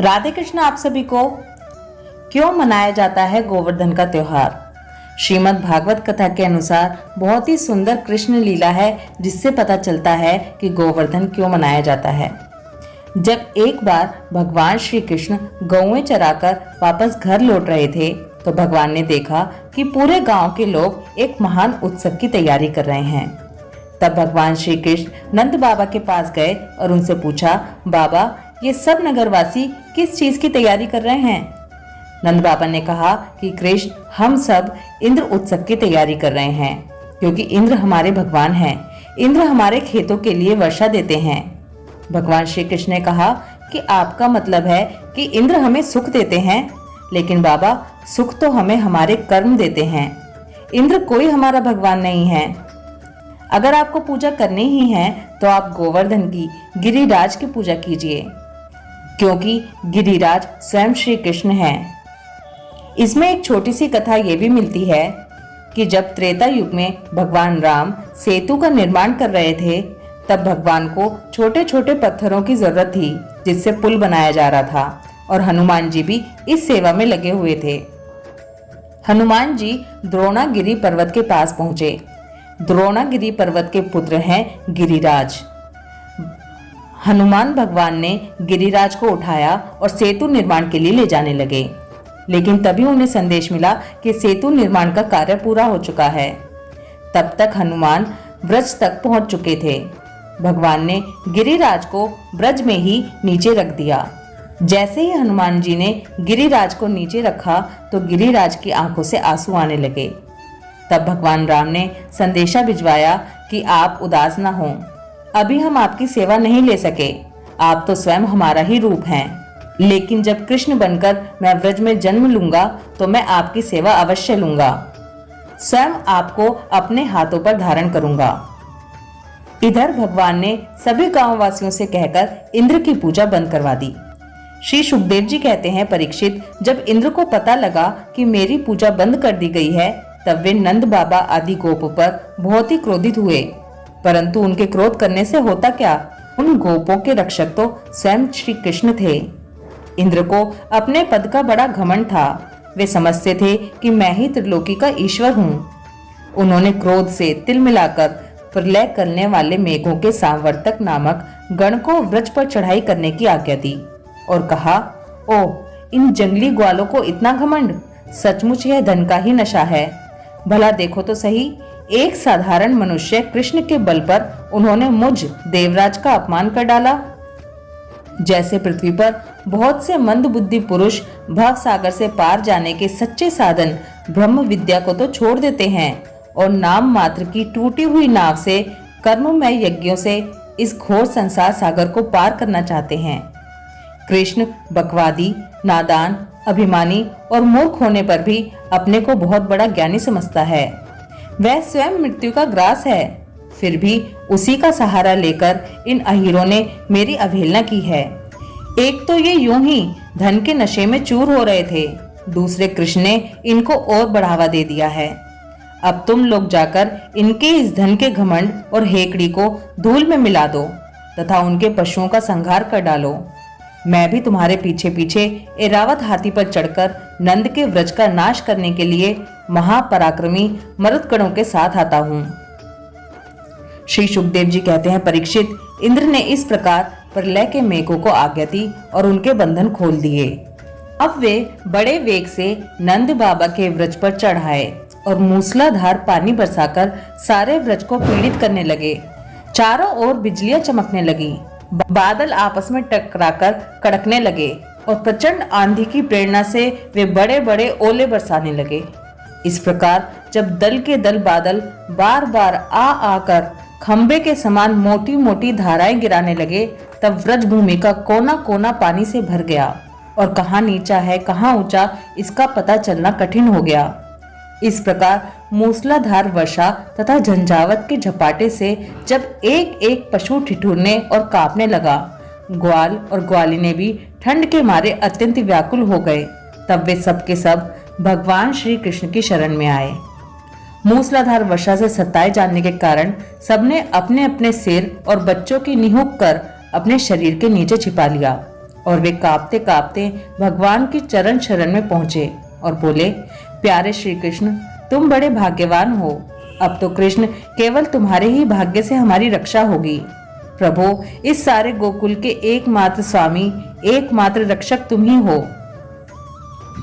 राधे कृष्ण। आप सभी को क्यों मनाया जाता है गोवर्धन का त्योहार? श्रीमद् भागवत कथा के अनुसार बहुत ही सुंदर कृष्ण लीला है, जिससे पता चलता है कि गोवर्धन क्यों मनाया जाता है। जब एक बार भगवान श्री कृष्ण गौएं चराकर वापस घर लौट रहे थे, तो भगवान ने देखा कि पूरे गांव के लोग एक महान उत्सव की तैयारी कर रहे हैं। तब भगवान श्री कृष्ण नंद बाबा के पास गए और उनसे पूछा, बाबा, ये सब नगरवासी किस चीज की तैयारी कर रहे हैं? नंद बाबा ने कहा कि कृष्ण, हम सब इंद्र उत्सव की तैयारी कर रहे हैं, क्योंकि इंद्र हमारे भगवान हैं। इंद्र हमारे खेतों के लिए वर्षा देते हैं। भगवान श्री कृष्ण ने कहा कि आपका मतलब है कि इंद्र हमें सुख देते हैं, लेकिन बाबा, सुख तो हमें हमारे कर्म देते हैं। इंद्र कोई हमारा भगवान नहीं है। अगर आपको पूजा करनी ही है तो आप गोवर्धन की, गिरिराज की पूजा कीजिए, क्योंकि गिरिराज स्वयं श्री कृष्ण हैं। इसमें एक छोटी सी कथा ये भी मिलती है कि जब त्रेता युग में भगवान राम सेतु का निर्माण कर रहे थे, तब भगवान को छोटे छोटे पत्थरों की जरूरत थी, जिससे पुल बनाया जा रहा था, और हनुमान जी भी इस सेवा में लगे हुए थे। हनुमान जी द्रोणागिरी पर्वत के पास पहुंचे। द्रोणागिरी पर्वत के पुत्र हैं गिरिराज। हनुमान भगवान ने गिरिराज को उठाया और सेतु निर्माण के लिए ले जाने लगे, लेकिन तभी उन्हें संदेश मिला कि सेतु निर्माण का कार्य पूरा हो चुका है। तब तक हनुमान ब्रज तक पहुंच चुके थे। भगवान ने गिरिराज को ब्रज में ही नीचे रख दिया। जैसे ही हनुमान जी ने गिरिराज को नीचे रखा, तो गिरिराज की आंखों से आंसू आने लगे। तब भगवान राम ने संदेशा भिजवाया कि आप उदास न हों, अभी हम आपकी सेवा नहीं ले सके। आप तो स्वयं हमारा ही रूप हैं, लेकिन जब कृष्ण बनकर मैं ब्रज में जन्म लूंगा, तो मैं आपकी सेवा अवश्य लूंगा। स्वयं आपको अपने हाथों पर धारण करूंगा। इधर भगवान ने सभी गांव वासियों से कहकर इंद्र की पूजा बंद करवा दी। श्री सुखदेव जी कहते हैं, परीक्षित, जब इंद्र को पता लगा कि मेरी पूजा बंद कर दी गई है, तब वे नंद बाबा आदि गोपों पर बहुत ही क्रोधित हुए। परंतु उनके क्रोध करने से होता क्या? उन गोपों के रक्षक तो स्वयं श्री कृष्ण थे। इंद्र को अपने पद का बड़ा घमंड था। वे समझते थे कि मैं ही त्रिलोकी का ईश्वर हूँ। उन्होंने क्रोध से तिल मिलाकर प्रलय करने वाले मेघों के सांवर्तक नामक गण को वृक्ष पर चढ़ाई करने की आज्ञा दी और कहा, ओह, इन जंगली ग्वालों को इतना घमंड! सचमुच यह धन का ही नशा है। भला देखो तो सही, एक साधारण मनुष्य कृष्ण के बल पर उन्होंने मुझ देवराज का अपमान कर डाला। जैसे पृथ्वी पर बहुत से मंद बुद्धि पुरुष भव सागर से पार जाने के सच्चे साधन ब्रह्म विद्या को तो छोड़ देते हैं और नाम मात्र की टूटी हुई नाव से, कर्ममय यज्ञों से इस घोर संसार सागर को पार करना चाहते हैं। कृष्ण बकवादी, नादान, अभिमानी और मूर्ख होने पर भी अपने को बहुत बड़ा ज्ञानी समझता है। वह स्वयं मृत्यु का ग्रास है, फिर भी उसी का सहारा लेकर इन अहीरों ने मेरी अवहेलना की है। एक तो ये यूं ही धन के नशे में चूर हो रहे थे, दूसरे कृष्ण ने इनको और बढ़ावा दे दिया है। अब तुम लोग जाकर इनके इस धन के घमंड और हेकड़ी को धूल में मिला दो तथा उनके पशुओं का संहार कर डालो। मैं भी तुम्हारे पीछे पीछे एरावत हाथी पर चढ़कर नंद के व्रज का नाश करने के लिए महापराक्रमी मरुदगणों के साथ आता हूँ। श्री सुखदेव जी कहते हैं, परीक्षित, इंद्र ने इस प्रकार प्रलय के मेघों को आज्ञा दी और उनके बंधन खोल दिए। अब वे बड़े वेग से नंद बाबा के व्रज पर चढ़ आए और मूसलाधार पानी बरसाकर सारे व्रज को पीड़ित करने लगे। चारों ओर बिजलियां चमकने लगी, बादल आपस में टकराकर कड़कने लगे और प्रचंड आंधी की प्रेरणा से वे बड़े बड़े ओले बरसाने लगे। इस प्रकार जब दल के दल बादल बार बार आकर खंबे के समान मोटी मोटी धाराएं गिराने लगे, तब व्रज भूमि का कोना कोना पानी से भर गया और कहाँ नीचा है कहाँ ऊंचा इसका पता चलना कठिन हो गया। इस प्रकार मूसलाधार वर्षा तथा झंझावत के झपाटे से जब एक एक पशु ठिठुरने और कांपने लगा, ग्वाल और ग्वालिने भी ठंड के मारे अत्यंत व्याकुल हो गए, तब वे सब के सब भगवान श्री कृष्ण की शरण में आए। मूसलाधार वर्षा से सताए जाने के कारण सबने अपने अपने सिर और बच्चों की निहुक कर अपने शरीर के नीचे छिपा लिया और वे कांपते कांपते भगवान की चरण शरण में पहुंचे और बोले, प्यारे श्री कृष्ण, तुम बड़े भाग्यवान हो। अब तो कृष्ण केवल तुम्हारे ही भाग्य से हमारी रक्षा होगी। प्रभु, इस सारे गोकुल के एकमात्र स्वामी, एकमात्र रक्षक तुम ही हो।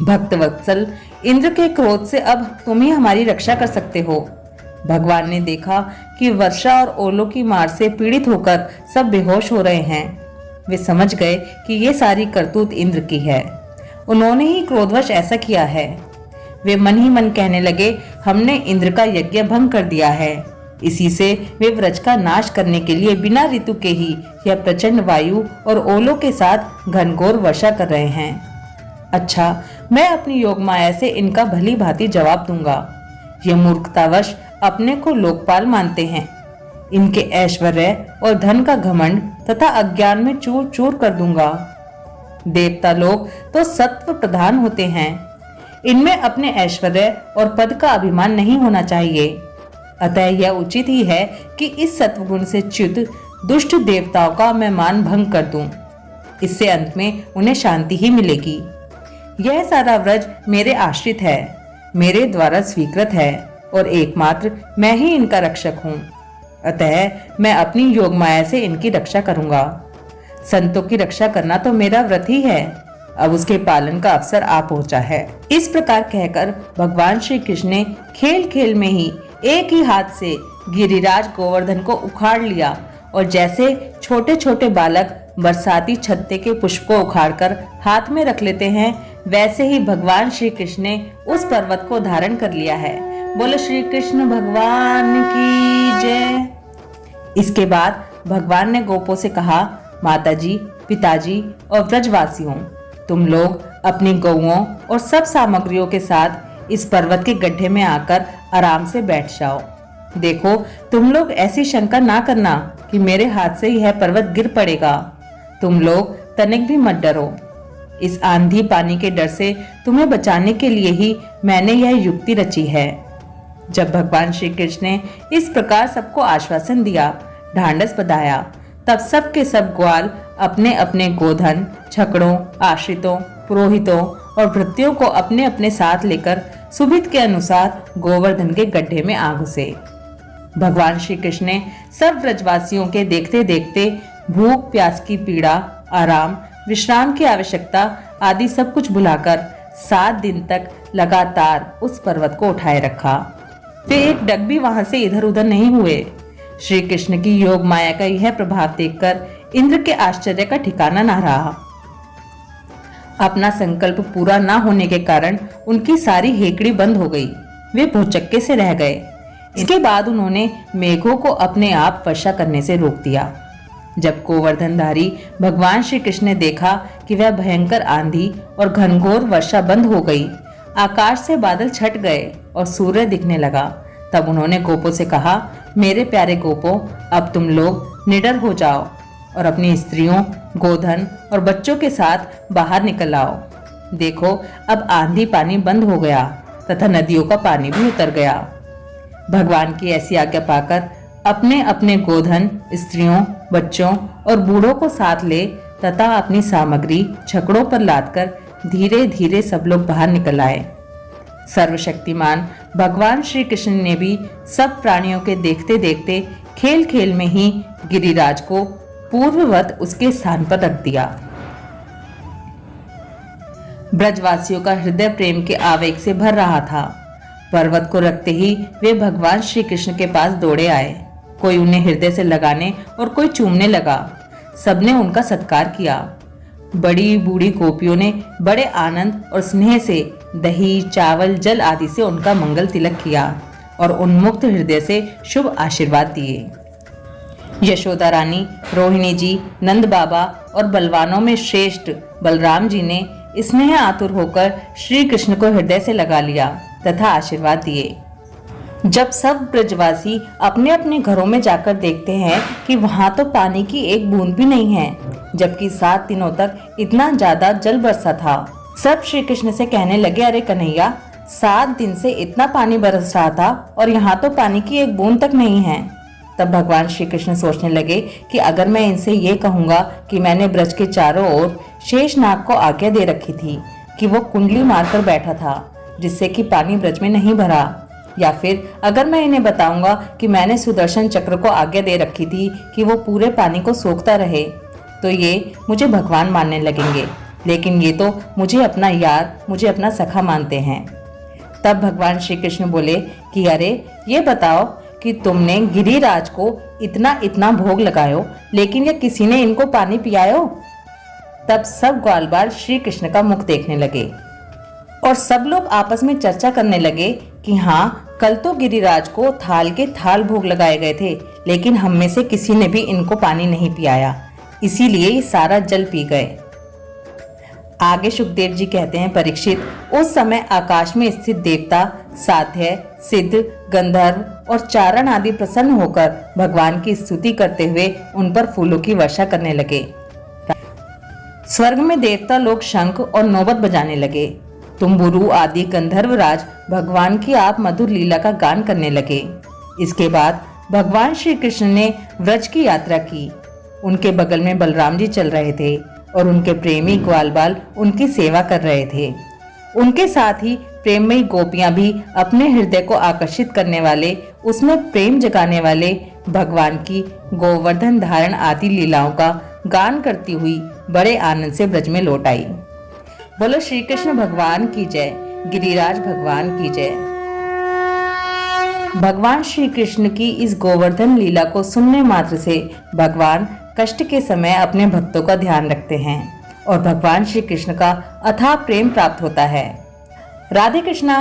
भक्त वत्सल, इंद्र के क्रोध से अब तुम ही हमारी रक्षा कर सकते हो। भगवान ने देखा कि वर्षा और ओलों की मार से पीड़ित होकर सब बेहोश हो रहे हैं। वे समझ गए कि ये सारी करतूत इंद्र की है। उन्होंने ही क्रोधवश ऐसा किया है। वे मन ही मन कहने लगे, हमने इंद्र का यज्ञ भंग कर दिया है। इसी से वे व्रज का नाश करने के लिए बिना ऋतु के ही यह प्रचंड वायु और ओलों के साथ घनघोर वर्षा कर रहे हैं। अच्छा, मैं अपनी योग माया से इनका भली भांति जवाब दूंगा। ये मूर्खतावश अपने को लोकपाल मानते हैं। इनके ऐश्वर्य और धन का घमंड तथा अज्ञान में चूर चूर कर दूंगा। देवता लोग तो सत्व प्रधान होते हैं। इनमें अपने ऐश्वर्य और पद का अभिमान नहीं होना चाहिए। अतः यह उचित ही है कि इस सत्वगुण से च्युत दुष्ट देवताओं का मैं मान भंग कर दूं। इससे अंत में उन्हें शांति ही मिलेगी। यह सारा व्रज मेरे आश्रित है, मेरे द्वारा स्वीकृत है और एकमात्र मैं ही इनका रक्षक हूँ। अतः मैं अपनी योग माया से इनकी रक्षा करूंगा। संतों की रक्षा करना तो मेरा व्रत ही है। अब उसके पालन का अवसर आ पहुंचा है। इस प्रकार कहकर भगवान श्री कृष्ण ने खेल खेल में ही एक ही हाथ से गिरिराज गोवर्धन को उखाड़ लिया और जैसे छोटे छोटे बालक बरसाती छत्ते के पुष्प को उखाड़कर हाथ में रख लेते हैं, वैसे ही भगवान श्री कृष्ण ने उस पर्वत को धारण कर लिया है। बोलो श्री कृष्ण भगवान की जय। इसके बाद भगवान ने गोपों से कहा, माताजी, पिताजी और व्रजवासियों, तुम लोग अपनी गौओं और सब सामग्रियों के साथ इस पर्वत के गड्ढे में आकर आराम से बैठ जाओ। देखो, तुम लोग ऐसी शंका ना करना कि मेरे हाथ से यह पर्वत गिर पड़ेगा। तुम लोग तनिक भी मत डरो। इस आंधी पानी के डर से तुम्हें बचाने के लिए ही मैंने यह युक्ति रची है। जब भगवान श्री कृष्ण ने इस प्रकार सबको आश्वासन दिया, ढांढस बंधाया, तब सब के सब ग्वाल अपने अपने गोधन, छकड़ों, आश्रितों, पुरोहितों और भृत्यों को अपने अपने साथ लेकर सुविध के अनुसार गोवर्धन के गड्ढे में आ घुसे। भगवान श्री कृष्ण ने सब व्रजवासियों के देखते देखते भूख प्यास की पीड़ा, आराम, विश्राम की आवश्यकता आदि सब कुछ भुलाकर 7 दिन तक लगातार उस पर्वत को उठाए रखा। वे एक डग भी वहां से इधर उधर नहीं हुए। श्री कृष्ण की योग माया का यह प्रभाव देखकर इंद्र के आश्चर्य का ठिकाना न रहा। अपना संकल्प पूरा न होने के कारण उनकी सारी हेकड़ी बंद हो गई। वे भौचक्के से रह गए। इसके बाद उन्होंने मेघों को अपने आप वर्षा करने से रोक दिया। जब गोवर्धनधारी भगवान श्री कृष्ण ने देखा कि वह भयंकर आंधी और घनघोर वर्षा बंद हो गई, आकाश से बादल छट गए और सूर्य दिखने लगा, तब उन्होंने गोपों से कहा, मेरे प्यारे गोपों, अब तुम लोग निडर हो जाओ और अपनी स्त्रियों, गोधन और बच्चों के साथ बाहर निकल आओ। देखो, अब आंधी पानी बंद हो गया तथा नदियों का पानी भी उतर गया। भगवान की ऐसी आज्ञा पाकर अपने अपने गोधन, स्त्रियों, बच्चों और बूढ़ों को साथ ले तथा अपनी सामग्री छकड़ों पर लादकर धीरे धीरे सब लोग बाहर निकल आए। सर्वशक्तिमान भगवान श्री कृष्ण ने भी सब प्राणियों के देखते देखते खेल खेल में ही गिरिराज को पूर्ववत उसके स्थान पर रख दिया। ब्रजवासियों का हृदय प्रेम के आवेग से भर रहा था। पर्वत को रखते ही वे भगवान श्री कृष्ण के पास दौड़े आए। कोई उन्हें हृदय से लगाने और कोई चूमने लगा। सबने उनका सत्कार किया। बड़ी बूढ़ी गोपियों ने बड़े आनंद और स्नेह से दही, चावल, जल आदि से उनका मंगल तिलक किया और उन्मुक्त हृदय से शुभ आशीर्वाद दिए। यशोदा रानी, रोहिणी जी, नंद बाबा और बलवानों में श्रेष्ठ बलराम जी ने स्नेह आतुर होकर श्री कृष्ण को हृदय से लगा लिया तथा आशीर्वाद दिए। जब सब ब्रजवासी अपने अपने घरों में जाकर देखते हैं कि वहां तो पानी की एक बूंद भी नहीं है, जबकि 7 दिनों तक इतना ज्यादा जल बरसा था। सब श्री कृष्ण से कहने लगे, अरे कन्हैया, 7 दिन से इतना पानी बरस रहा था और यहाँ तो पानी की एक बूंद तक नहीं है। तब भगवान श्री कृष्ण सोचने लगे कि अगर मैं इनसे ये कहूँगा कि मैंने ब्रज के चारों ओर शेषनाग को आज्ञा दे रखी थी कि वो कुंडली मारकर बैठा था जिससे कि पानी ब्रज में नहीं भरा, या फिर अगर मैं इन्हें बताऊंगा कि मैंने सुदर्शन चक्र को आज्ञा दे रखी थी कि वो पूरे पानी को सोखता रहे, तो ये मुझे भगवान मानने लगेंगे, लेकिन ये तो मुझे अपना यार, मुझे अपना सखा मानते हैं। तब भगवान श्री कृष्ण बोले कि अरे ये बताओ कि तुमने गिरिराज को इतना इतना भोग लगायो, लेकिन ये किसी ने इनको पानी पियायो। तब सब ग्वालबाल श्री कृष्ण का मुख देखने लगे और सब लोग आपस में चर्चा करने लगे कि हाँ, कल तो गिरिराज को थाल के थाल भोग लगाए गए थे, लेकिन हम में से किसी ने भी इनको पानी नहीं पियाया, इसीलिए ये सारा जल पी गए। आगे सुखदेव जी कहते हैं, परीक्षित, उस समय आकाश में स्थित देवता, साध्य, सिद्ध, गंधर्व और चारण आदि प्रसन्न होकर भगवान की स्तुति करते हुए उन पर फूलों की वर्षा करने लगे। स्वर्ग में देवता लोग शंख और नौबत बजाने लगे। तुम्बुरु आदि गंधर्वराज भगवान की आप मधुर लीला का गान करने लगे। इसके बाद भगवान श्री कृष्ण ने व्रज की यात्रा की। उनके बगल में बलराम जी चल रहे थे और उनके प्रेमी ग्वालबाल उनकी सेवा कर रहे थे। उनके साथ ही प्रेममयी गोपियां भी अपने हृदय को आकर्षित करने वाले, उसमें प्रेम जगाने वाले भगवान की गोवर्धन धारण आदि लीलाओं का गान करती हुई बड़े आनंद से ब्रज में लौट आई। बोलो श्री कृष्ण भगवान की जय, गिरिराज भगवान की जय। भगवान श्री कृष्ण की इस गोवर्धन लीला को सुनने मात्र से भगवान कष्ट के समय अपने भक्तों का ध्यान रखते हैं और भगवान श्री कृष्ण का अथाह प्रेम प्राप्त होता है। राधे कृष्णा।